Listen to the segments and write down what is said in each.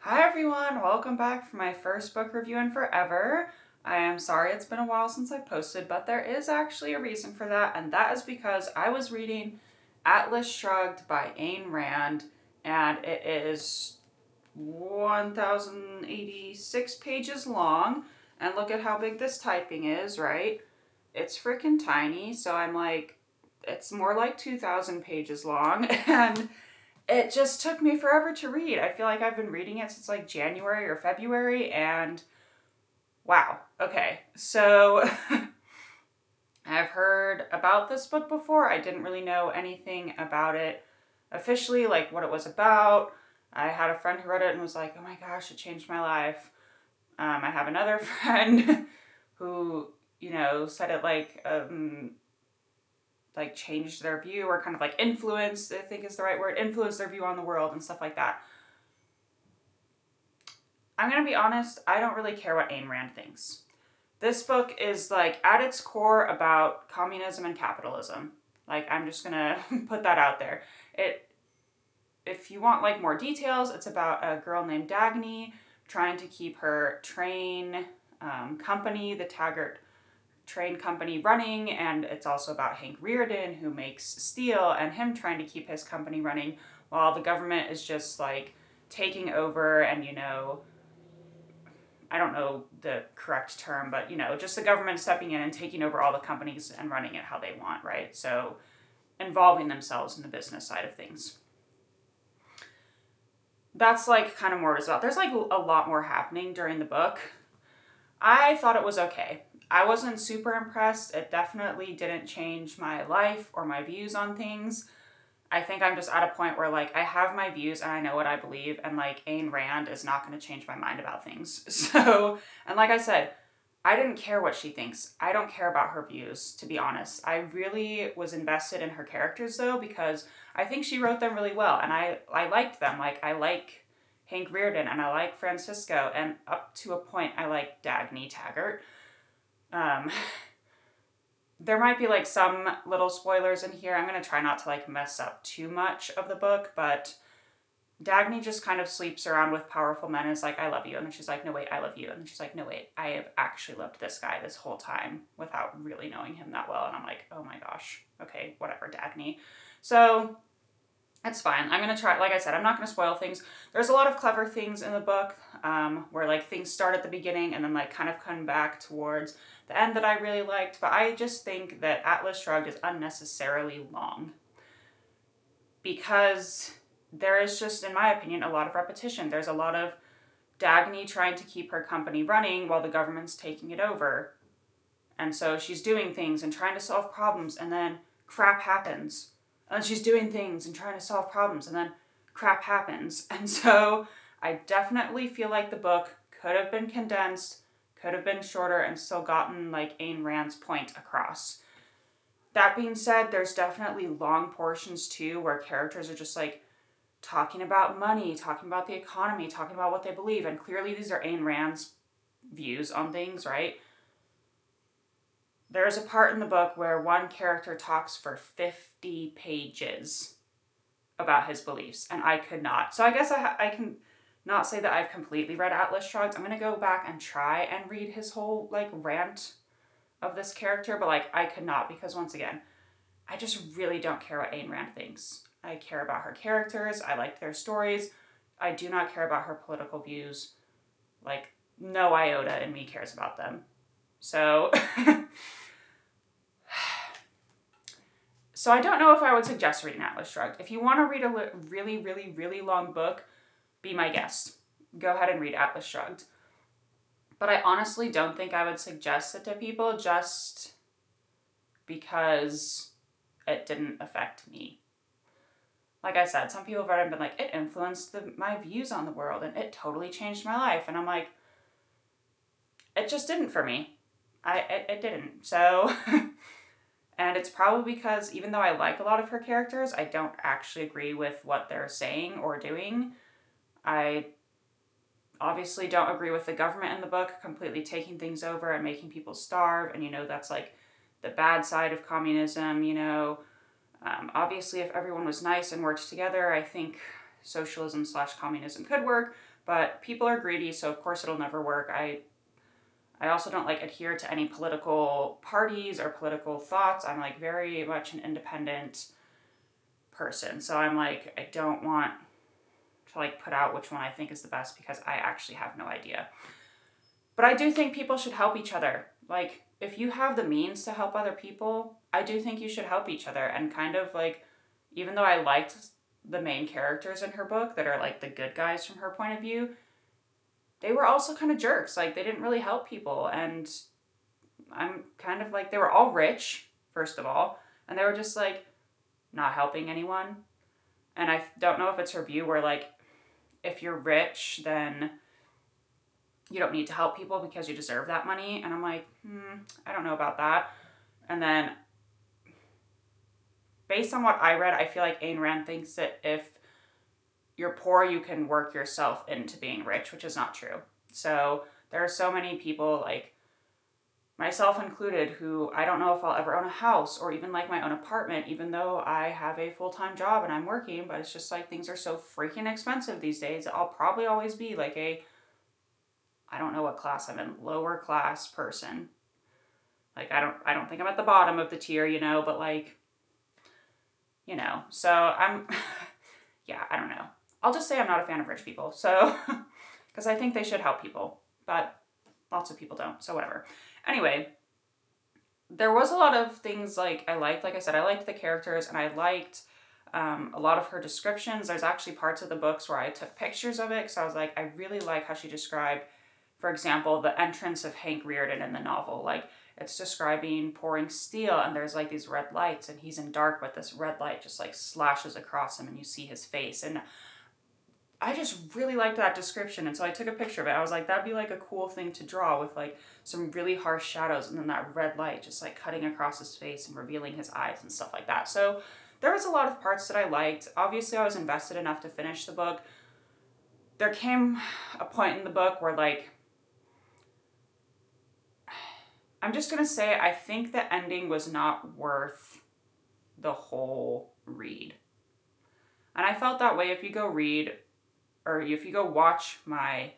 Hi everyone, welcome back for my first book review in forever. I am sorry it's been a while since I posted, but there is actually a reason for that, and that is because I was reading Atlas Shrugged by Ayn Rand, and it is 1,086 pages long, and look at how big this typing is, right? It's freaking tiny, so I'm like, it's more like 2,000 pages long, and it just took me forever to read. I feel like I've been reading it since like January or February, and wow. Okay, so I've heard about this book before. I didn't really know anything about it officially, like what it was about. I had a friend who read it and was like, oh my gosh, it changed my life. I have another friend who, said it like changed their view or kind of like influenced, I think is the right word, influenced their view on the world and stuff like that. I'm going to be honest, I don't really care what Ayn Rand thinks. This book is like at its core about communism and capitalism. Like I'm just going to put that out there. If you want like more details, it's about a girl named Dagny trying to keep her train company, the Taggart train company, running, and it's also about Hank Rearden, who makes steel, and him trying to keep his company running while the government is just like taking over and I don't know the correct term, but just the government stepping in and taking over all the companies and running it how they want, right? So involving themselves in the business side of things. That's like kind of more what it's about. There's like a lot more happening during the book. I thought it was okay. I wasn't super impressed. It definitely didn't change my life or my views on things. I think I'm just at a point where like I have my views and I know what I believe, and like Ayn Rand is not going to change my mind about things. So, and like I said, I didn't care what she thinks. I don't care about her views, to be honest. I really was invested in her characters though, because I think she wrote them really well and I liked them. Like I like Hank Rearden and I like Francisco, and up to a point I like Dagny Taggart. Um, there might be like some little spoilers in here. I'm going to try not to like mess up too much of the book, but Dagny just kind of sleeps around with powerful men and is like, I love you. And then she's like, no, wait, I love you. And then she's like, no, wait, I have actually loved this guy this whole time without really knowing him that well. And I'm like, oh my gosh. Okay, whatever, Dagny. So it's fine. I'm going to try, like I said, I'm not going to spoil things. There's a lot of clever things in the book where like things start at the beginning and then like kind of come back towards the end that I really liked. But I just think that Atlas Shrugged is unnecessarily long because there is just, in my opinion, a lot of repetition. There's a lot of Dagny trying to keep her company running while the government's taking it over. And so she's doing things and trying to solve problems, and then crap happens. And she's doing things and trying to solve problems, and then crap happens. And so I definitely feel like the book could have been condensed, could have been shorter, and still gotten like Ayn Rand's point across. That being said, there's definitely long portions too where characters are just like talking about money, talking about the economy, talking about what they believe. And clearly these are Ayn Rand's views on things, right? There's a part in the book where one character talks for 50 pages about his beliefs, and I could not. So I guess I can not say that I've completely read Atlas Shrugged. I'm going to go back and try and read his whole, like, rant of this character, but, like, I could not because, once again, I just really don't care what Ayn Rand thinks. I care about her characters. I liked their stories. I do not care about her political views. Like, no iota in me cares about them. So, so I don't know if I would suggest reading Atlas Shrugged. If you want to read a really, really, really long book, be my guest. Go ahead and read Atlas Shrugged. But I honestly don't think I would suggest it to people just because it didn't affect me. Like I said, some people have read it and been like, it influenced my views on the world and it totally changed my life. And I'm like, it just didn't for me. It didn't. So, and it's probably because even though I like a lot of her characters, I don't actually agree with what they're saying or doing. I obviously don't agree with the government in the book completely taking things over and making people starve. And, that's like the bad side of communism, Obviously, if everyone was nice and worked together, I think socialism/communism could work. But people are greedy, so of course it'll never work. I also don't like adhere to any political parties or political thoughts. I'm like very much an independent person. So I'm like, I don't want to like put out which one I think is the best because I actually have no idea. But I do think people should help each other. Like, if you have the means to help other people, I do think you should help each other. And kind of like, even though I liked the main characters in her book that are like the good guys from her point of view, they were also kind of jerks. Like, they didn't really help people. And I'm kind of like, they were all rich, first of all, and they were just like not helping anyone. And I don't know if it's her view where like, if you're rich, then you don't need to help people because you deserve that money. And I'm like, I don't know about that. And then based on what I read, I feel like Ayn Rand thinks that if you're poor, you can work yourself into being rich, which is not true. So there are so many people, like myself included, who I don't know if I'll ever own a house or even like my own apartment, even though I have a full-time job and I'm working, but it's just like things are so freaking expensive these days. I'll probably always be like I don't know what class I'm in, lower class person. Like I don't think I'm at the bottom of the tier, but like, so I'm, yeah, I don't know. I'll just say I'm not a fan of rich people. So, because I think they should help people, but lots of people don't. So whatever. Anyway, there was a lot of things like I liked. Like I said, I liked the characters and I liked a lot of her descriptions. There's actually parts of the books where I took pictures of it because I was like, I really like how she described, for example, the entrance of Hank Rearden in the novel. Like, it's describing pouring steel and there's like these red lights and he's in dark, but this red light just like slashes across him and you see his face. And I just really liked that description. And so I took a picture of it. I was like, that'd be like a cool thing to draw with like some really harsh shadows and then that red light just like cutting across his face and revealing his eyes and stuff like that. So there was a lot of parts that I liked. Obviously, I was invested enough to finish the book. There came a point in the book where like, I'm just going to say, I think the ending was not worth the whole read. And I felt that way if you go read, or if you go watch my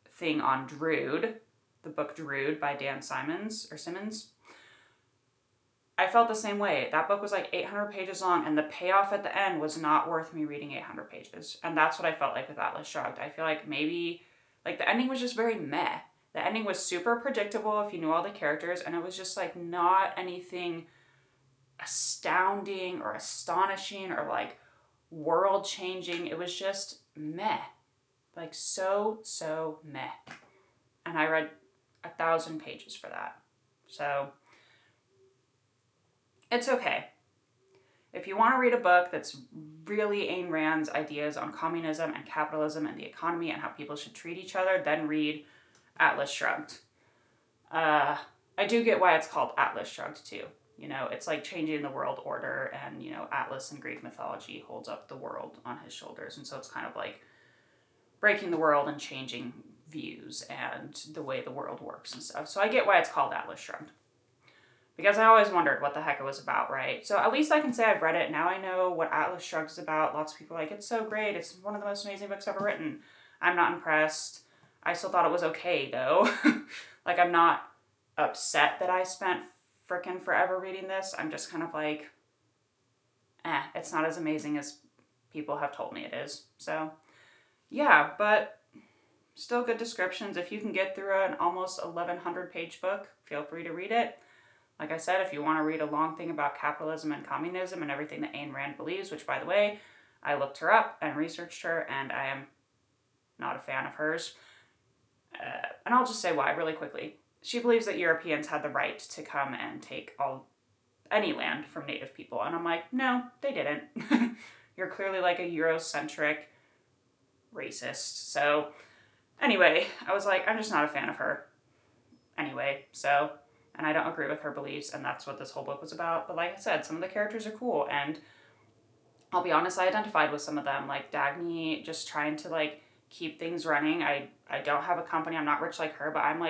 thing on Drood, the book Drood by Dan Simmons. I felt the same way. That book was like 800 pages long, and the payoff at the end was not worth me reading 800 pages. And that's what I felt like with Atlas Shrugged. I feel like maybe, like the ending was just very meh. The ending was super predictable if you knew all the characters, and it was just like not anything astounding or astonishing or like world changing. It was just meh. Like so meh. And I read 1,000 pages for that. So it's okay. If you want to read a book that's really Ayn Rand's ideas on communism and capitalism and the economy and how people should treat each other, then read Atlas Shrugged. I do get why it's called Atlas Shrugged too. It's like changing the world order and, Atlas in Greek mythology holds up the world on his shoulders. And so it's kind of like breaking the world and changing views and the way the world works and stuff. So I get why it's called Atlas Shrugged. Because I always wondered what the heck it was about, right? So at least I can say I've read it. Now I know what Atlas Shrugged is about. Lots of people are like, it's so great. It's one of the most amazing books ever written. I'm not impressed. I still thought it was okay, though. Like, I'm not upset that I spent frickin' forever reading this. I'm just kind of like, it's not as amazing as people have told me it is. So, yeah, but still good descriptions. If you can get through an almost 1,100 page book, feel free to read it. Like I said, if you want to read a long thing about capitalism and communism and everything that Ayn Rand believes, which, by the way, I looked her up and researched her, and I am not a fan of hers. And I'll just say why really quickly. She believes that Europeans had the right to come and take any land from native people. And I'm like, no, they didn't. You're clearly like a Eurocentric racist. So anyway, I was like, I'm just not a fan of her. Anyway, so, and I don't agree with her beliefs, and that's what this whole book was about. But like I said, some of the characters are cool, and I'll be honest, I identified with some of them. Like Dagny just trying to like keep things running. I don't have a company. I'm not rich like her, but I'm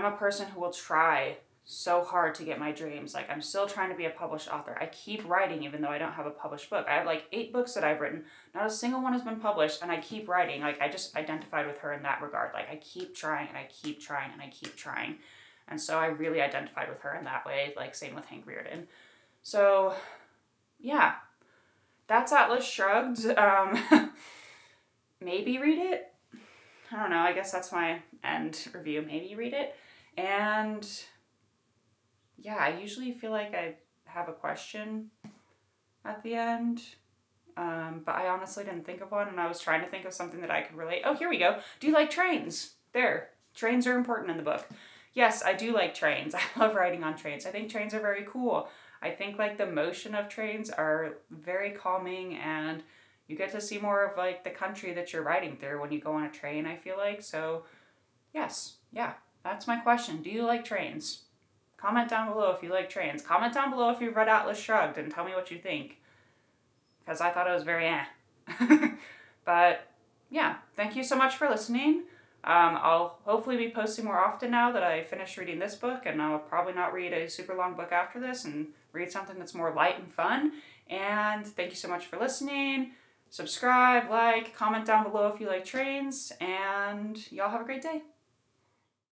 a person who will try so hard to get my dreams. Like, I'm still trying to be a published author. I keep writing even though I don't have a published book. I have like 8 books that I've written. Not a single one has been published, and I keep writing. Like, I just identified with her in that regard. Like, I keep trying and I keep trying and I keep trying. And so I really identified with her in that way. Like, same with Hank Rearden. So, yeah. That's Atlas Shrugged. Maybe read it. I don't know. I guess that's my end review. Maybe read it. And yeah, I usually feel like I have a question at the end. But I honestly didn't think of one, and I was trying to think of something that I could relate. Oh, here we go. Do you like trains? There. Trains are important in the book. Yes, I do like trains. I love riding on trains. I think trains are very cool. I think like the motion of trains are very calming, and you get to see more of like the country that you're riding through when you go on a train, I feel like. So yes, yeah, that's my question. Do you like trains? Comment down below if you like trains. Comment down below if you've read Atlas Shrugged and tell me what you think. Because I thought it was very But yeah, thank you so much for listening. I'll hopefully be posting more often now that I finished reading this book, and I'll probably not read a super long book after this and read something that's more light and fun. And thank you so much for listening. Subscribe, like, comment down below if you like trains, and y'all have a great day.